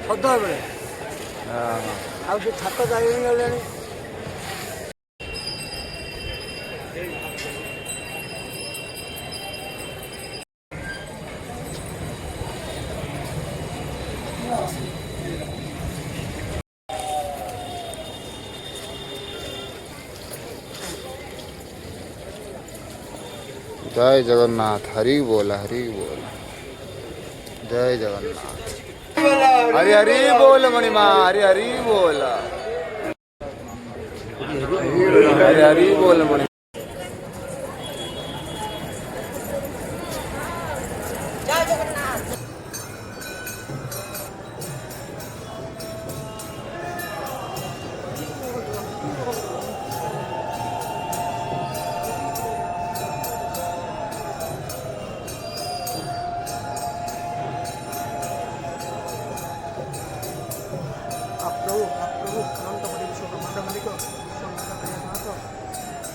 ସଦାବେଳେ ଆଉ ସେ ଛାତ ଯାଇଗଲେଣି। जय जगन्नाथ। हरि बोल हरि बोल। जय जगन्नाथ। हरि हरि बोल मणिमा। हरि हरि बोल। हरि हरि बोल मणि।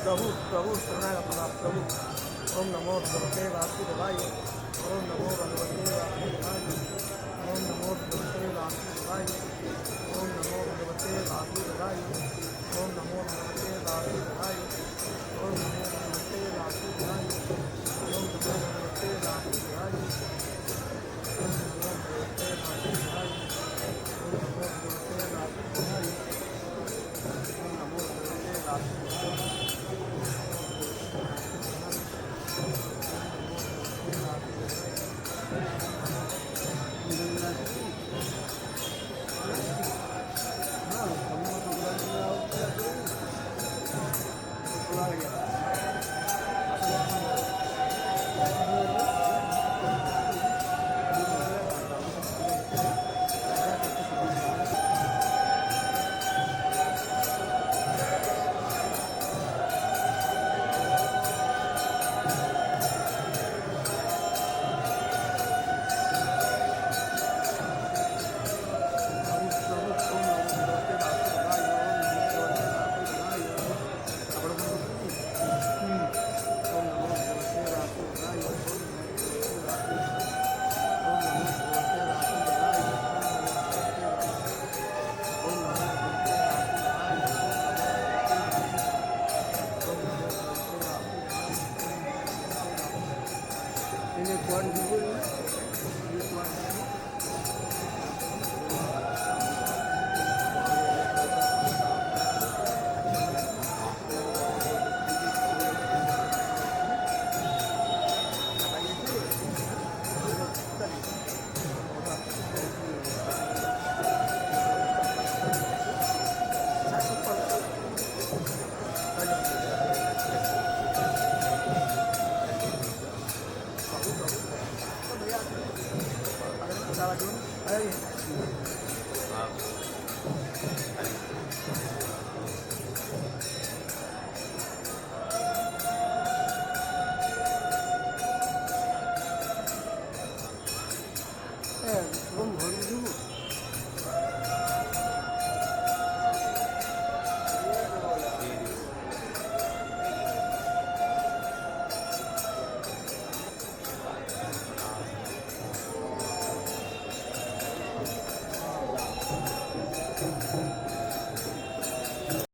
प्रभु प्रभु शरणागत प्रभु। ओम नमो भगवते वासुदेवाय। ओम नमो भगवते वासुदेवाय। ओम नमो भगवते वासुदेवाय। ओम नमो भगवते वासुदेवाय। ओम नमो भगवते वासुदेवाय। ओम नमो भगवते वासुदेवाय। ओम नमो भगवते वासुदेवाय। ओम नमो भगवते वासुदेवाय। ओम नमो भगवते वासुदेवाय। ओम नमो भगवते वासुदेवाय।